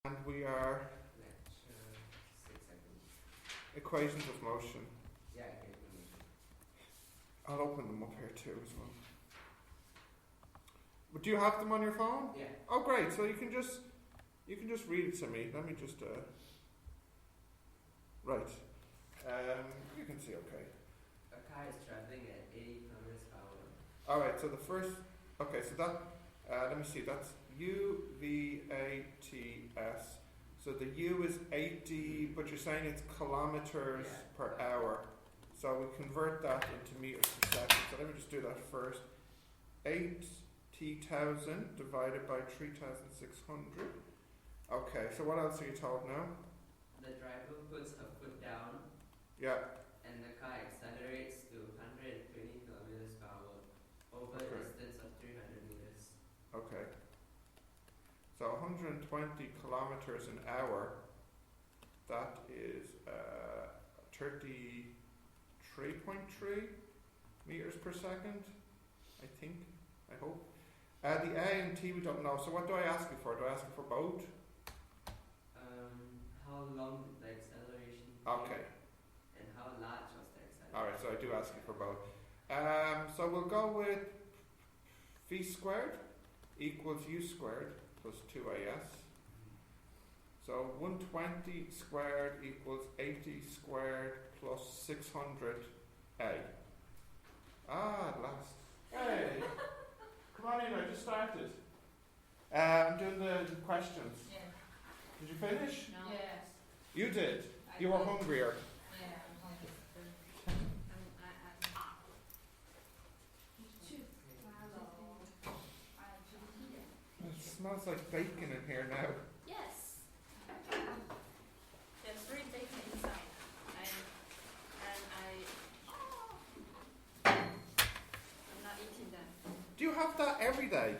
And we are equations of motion. Yeah, equations of motion. I'll open them up here too as well. But do you have them on your phone? Yeah. Oh, great! So you can just read it to me. Let me just right. You can see okay. A car is traveling at 80 kilometers per hour. All right. So the first. Okay. So that. Let me see. That's UVATS. So the U is 80, but you're saying it's kilometers per hour. So we convert that into meters per second. So let me just do that first. 80,000 divided by 3,600. Okay, so what else are you told now? The driver puts a foot down. Yeah. And the car accelerates to 120 kilometers per hour over a distance of 300 meters. Okay. So 120 kilometers an hour. That is 33.3 meters per second. I think. I hope. The A and T we don't know. So what do I ask you for? Do I ask you for both? How long did the acceleration take? Okay. And how large was the acceleration? Alright, so I do ask you for both. So we'll go with V squared equals U squared plus 2AS. So 120 squared equals 80 squared plus 600A. At last. Hey! Come on in, I just started. I'm doing the questions. Yeah. Did you finish? No. Yes. You did? You were hungrier. Yeah, I'm hungry. It smells like bacon in here now. Yes. There's 3 bacon inside. I'm not eating them. Do you have that every day?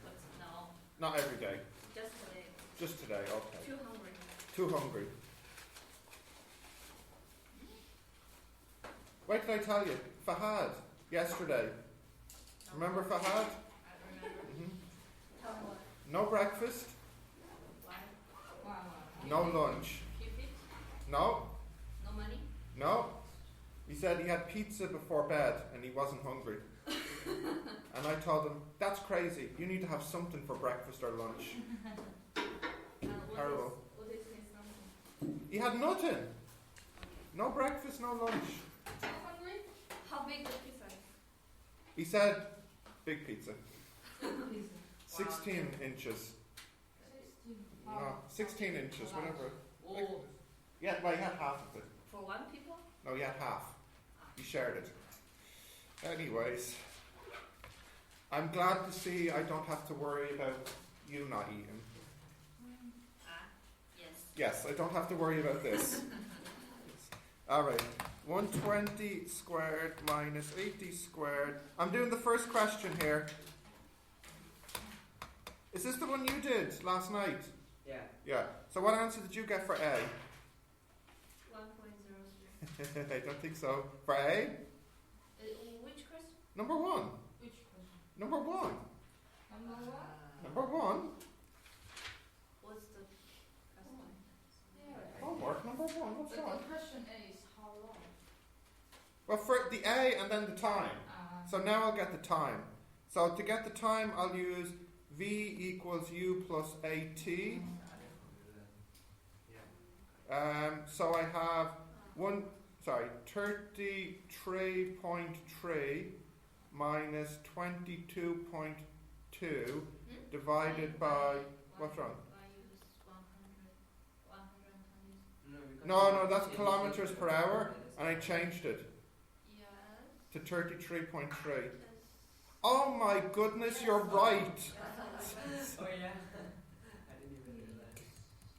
But no, Not every day. just today. Just today, okay. Too hungry. Too hungry. Wait till I tell you. Fahad, yesterday. Remember Fahad? I remember. Tell me what. No breakfast, Why? no lunch. Cupid? No, No money? no. He said he had pizza before bed and he wasn't hungry. And I told him, that's crazy. You need to have something for breakfast or lunch. Terrible. What is his something? He had nothing. No breakfast, no lunch. Too hungry? How big the pizza is? He said, big pizza. 16 Wow. inches. 16. No, 16 inches, whatever. Oh. Yeah, well, he had half of it. For 1 people? No, he had half. He shared it. Anyways, I'm glad to see I don't have to worry about you not eating. Yes. Yes, I don't have to worry about this. Alright, 120 squared minus 80 squared. I'm doing the first question here. Is this the one you did last night? Yeah. Yeah. So what answer did you get for A? 1.03. I don't think so. For A? Which question? Number 1. Which question? Number 1. Number 1? Number 1. What's the question? Homework number 1. What's wrong? The question is how long? Well, for the A and then the time. So now I'll get the time. So to get the time, I'll use V equals U plus AT. So I have 33.3 minus 22.2 divided by, what's wrong? I use 120. No, that's kilometers per hour, and I changed it Yes. to 33.3. Yes. Oh my goodness, you're right. Oh yeah. I didn't even realize.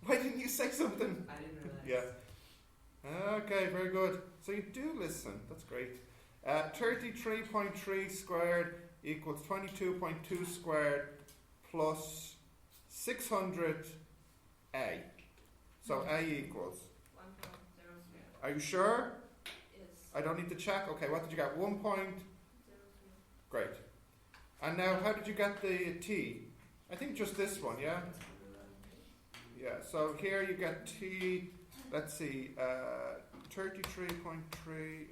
Why didn't you say something? I didn't realize. Yeah. Okay, very good. So you do listen. That's great. 33.3 squared equals 22.2 squared plus 600A. So A equals. 1.00. Are you sure? Yes. I don't need to check. Okay, what did you get? 1 point. 00. Great. And now, how did you get the T? I think just this one, yeah? Yeah, so here you get t, let's see, 33.3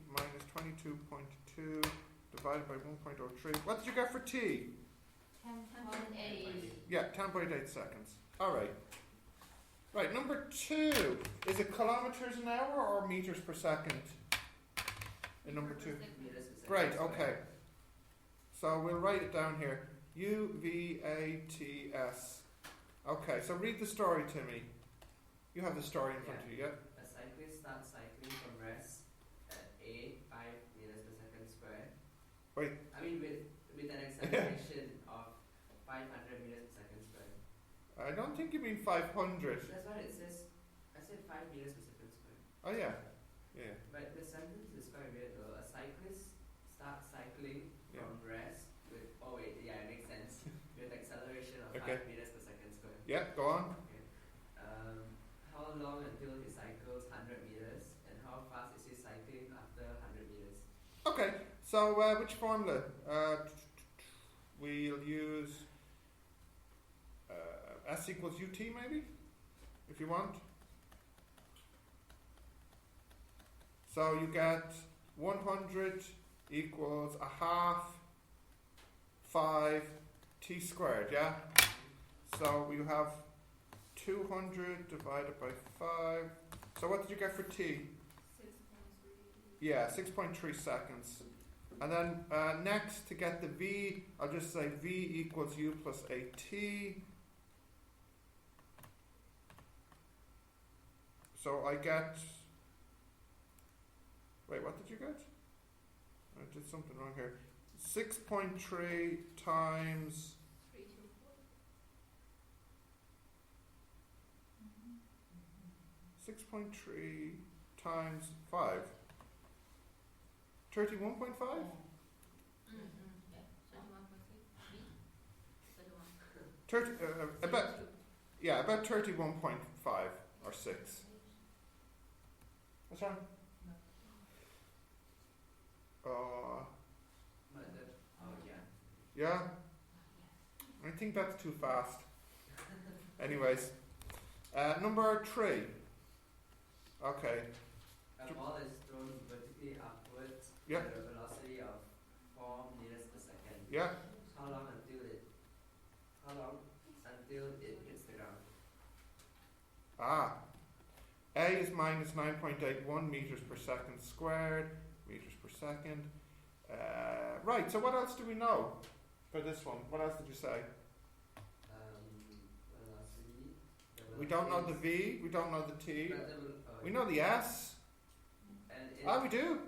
minus 22.2 divided by 1.03. What did you get for t? 10.8. Yeah, 10.8 seconds. Alright. Right, number 2. Is it kilometers an hour or meters per second? In number 2. Meters per second. Great, okay. So we'll write it down here. UVATS. Okay, so read the story to me. You have the story in front of you, yeah? A cyclist starts cycling from rest at a 5 meters per second square. Wait. I mean with an acceleration of 500 meters per second square. I don't think you mean 500. That's what it says. I said 5 meters per second square. Oh, yeah. Yeah. But the sentence is quite weird though. A cyclist starts cycling from rest with, oh wait, yeah, it makes sense. With acceleration of 5 meters per second square. Yeah, go on. Okay. How long until he cycles 100 meters and how fast is he cycling after 100 meters? Okay, so which formula? We'll use S equals UT maybe, if you want. So you get 100 equals a half 5 t squared, yeah? So we have 200 divided by 5. So what did you get for t? 6.3. Yeah, 6.3 seconds. And then next, to get the v, I'll just say v equals u plus at. So I get... Wait, what did you get? I did something wrong here. 6.3 times... 6.3 times 5. 31.5? Yeah, 31.3. 30, about 31.5 or 6. What's wrong? Yeah? I think that's too fast. Anyways. Number 3. Okay. A ball is thrown vertically upwards Yeah. at a velocity of 4 meters per second. Yeah. How long until it hits the ground? A is minus 9.81 meters per second squared. Meters per second. Right, so what else do we know for this one? What else did you say? Velocity. We don't know the V, we don't know the T. We know the S. And it, We do.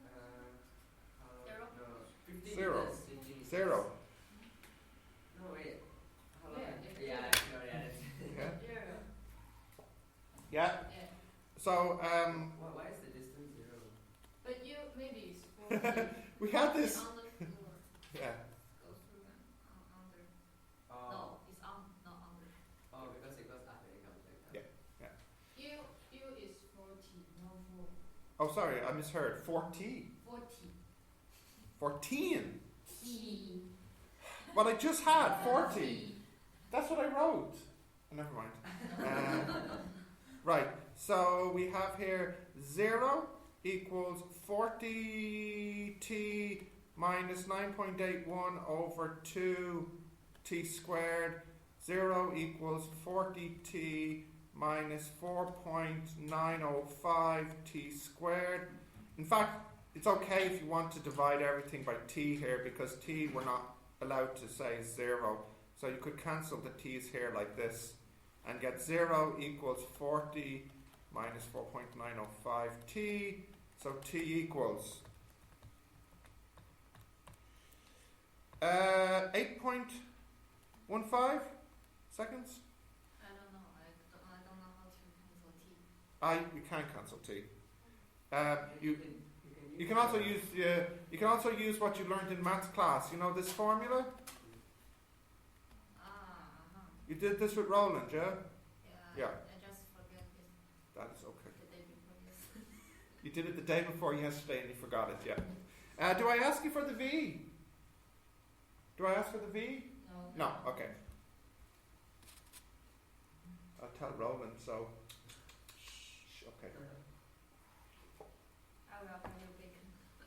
Zero. No, 15 Zero. meters, 15 meters. 0. No, wait. How long? Yeah, Yeah, yeah. no, yeah. Yeah. Yeah. Yeah. So, Why is the distance 0? But you, maybe it's 40. we had this. On the floor. Yeah. Go through and under. Oh, No, it's on, not under. oh, because it goes after it comes back down. Yeah. U is 40, no 4. Oh, sorry, I misheard. 40. 40. 14. T. Well, I just had 40. That's what I wrote. Never mind. Right, so we have here 0 equals 40t minus 9.81 over 2t squared. 0 equals 40t minus 4.905t squared. In fact, it's okay if you want to divide everything by t here, because t we're not allowed to say 0. So you could cancel the t's here like this and get 0 equals 40 minus 4.905t. So t equals 8.15 seconds. I don't know. I don't know how to cancel T. We can't cancel t. You can also use what you learned in maths class. You know this formula? You did this with Roland, yeah? Yeah. I just forget this That is okay. the day before yesterday. You did it the day before yesterday and you forgot it, yeah. Do I ask you for the V? Do I ask for the V? No. No, okay. so okay. I will have your bacon.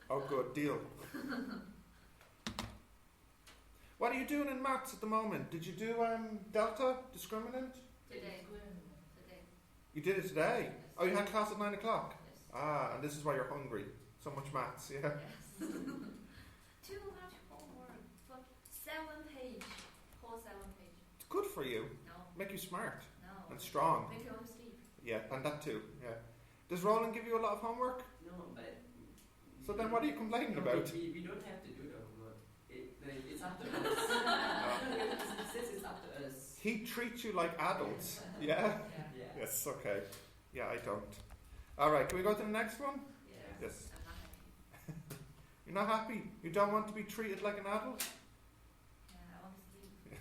Oh, good deal. What are you doing in maths at the moment? Did you do delta discriminant? Today. You did it today. Yes. Oh, you had class at 9 o'clock. Yes. Ah, and this is why you're hungry. So much maths, yeah. Yes. Too much homework for 7 page. Whole 7 page. It's good for you. No. Make you smart No. and strong. Make you want to sleep. Yeah, and that too. Yeah. Does Roland give you a lot of homework? No, but. So then, what are you complaining about? We don't have to do the homework. It's up to us. Since it's up to us. He treats you like adults. Yeah. Yeah. Yes. Okay. Yeah, I don't. All right. Can we go to the next one? Yes. Yes. I'm not happy. You're not happy. You don't want to be treated like an adult. Yeah, I want to sleep.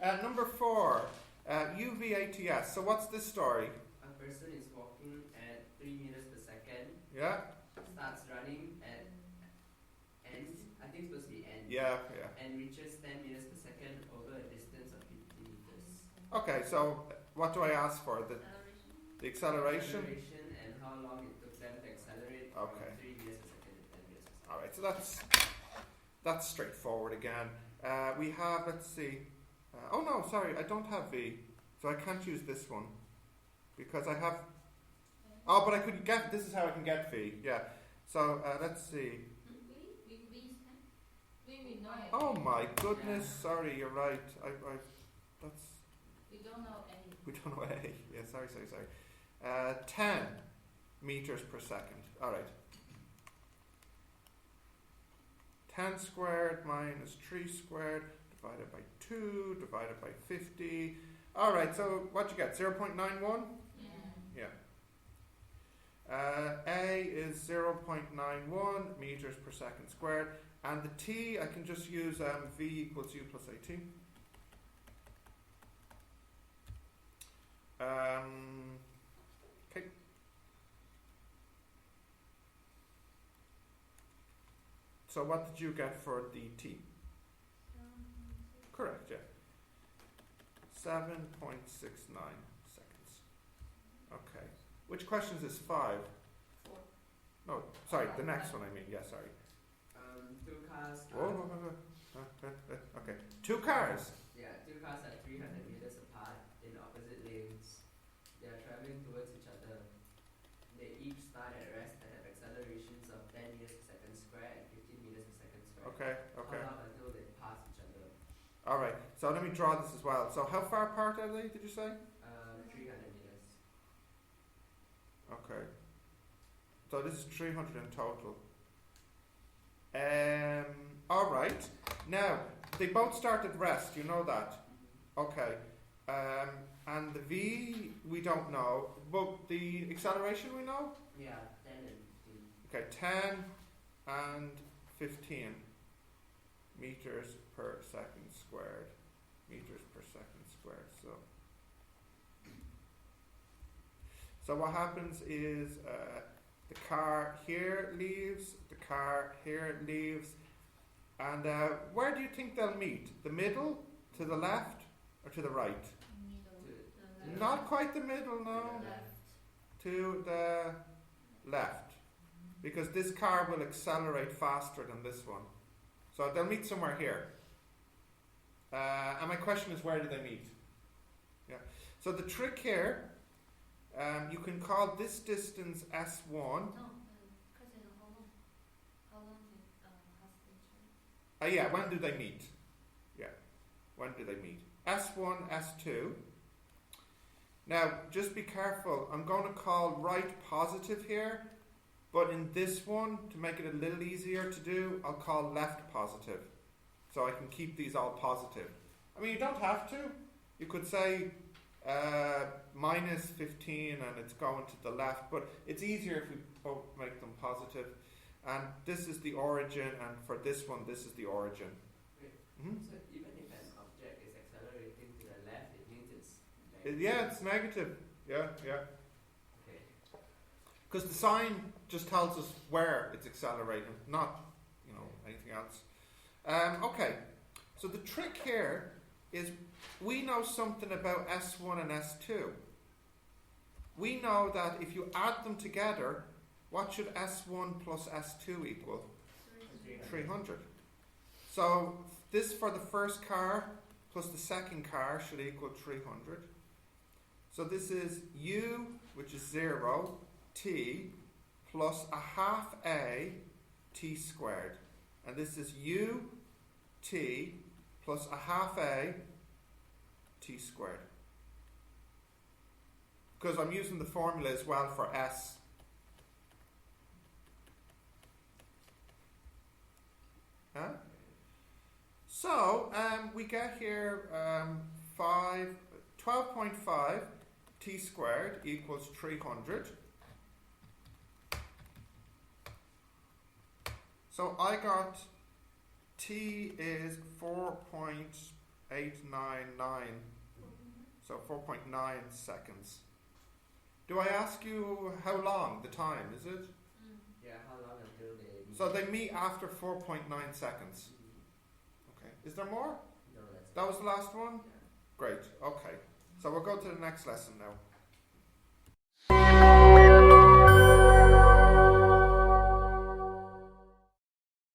Okay. Number 4. UVATS. So what's this story? A person is walking at 3 meters per second. Yeah. Starts running at end. I think it's supposed to be end. Yeah. And reaches 10 meters per second over a distance of 50 meters. Okay. So what do I ask for? The acceleration. And how long it took them to accelerate from 3 meters per second to 10 meters per second. All right. So that's straightforward again. We have. Let's see. Oh no, sorry. I don't have V, so I can't use this one because I have. Oh, but I could get. This is how I can get V. Yeah. So let's see. We know. Oh my goodness! Sorry, you're right. That's. We don't know any. We don't know A. Yeah, sorry. 10 meters per second. All right. 10 squared minus 3 squared divided by 2 divided by 50. All right. So what'd you get? 0.91. Yeah. Yeah. A is 0.91 meters per second squared. And the T, I can just use V equals U plus AT. Okay. So what did you get for the T? Correct, yeah. 7.69 seconds. Okay. Which question is this? 5? 4. No, sorry, the next one I mean. Yeah, sorry. 2 cars. Whoa. Okay. 2 cars. Yeah, 2 cars are 300 meters apart in opposite lanes. They are traveling towards each other. They each start at rest and have accelerations of 10 meters per second square and 15 meters per second square. Okay. Count up until they pass each other. All right. So let me draw this as well. So how far apart are they? Did you say? 300 meters. Okay. So this is 300 in total. All right. Now they both start at rest. You know that. Okay. And the V we don't know, but the acceleration we know. Yeah, 10 and 15. Okay, 10 and 15 meters per second squared. Meters per second squared. So what happens is the car here leaves, the car here leaves, and where do you think they'll meet? The middle, to the left, or to the right? Middle. Not quite the middle, no. Left. To the left, because this car will accelerate faster than this one. So they'll meet somewhere here. And my question is, where do they meet? Yeah. So the trick here, you can call this distance S1. No, because how long it has to Yeah, when do they meet? Yeah, when do they meet? S1, S2. Now, just be careful. I'm going to call right positive here, but in this one, to make it a little easier to do, I'll call left positive. So I can keep these all positive. I mean, you don't have to. You could say minus 15 and it's going to the left, but it's easier if we both make them positive. And this is the origin, and for this one, this is the origin. Wait, Mm-hmm. so even if an object is accelerating to the left, it means it's negative. Yeah, it's negative. Yeah. Okay. Because the sign just tells us where it's accelerating, not, anything else. Okay, so the trick here is we know something about S1 and S2. we know that if you add them together, what should S1 plus S2 equal? 300. So this for the first car plus the second car should equal 300. So this is U, which is 0, T, plus a half A, T squared. And this is U, T, plus a half A, T squared. Because I'm using the formula as well for S. Huh? So we get here 12.5 T squared equals 300. So I got T is 4.899, so 4.9 seconds. Do I ask you how long, the time, is it? Yeah, how long until they meet? So they meet after 4.9 seconds. Okay. Is there more? No, that's That was the last one? yeah. Great. Okay. So we'll go to the next lesson now.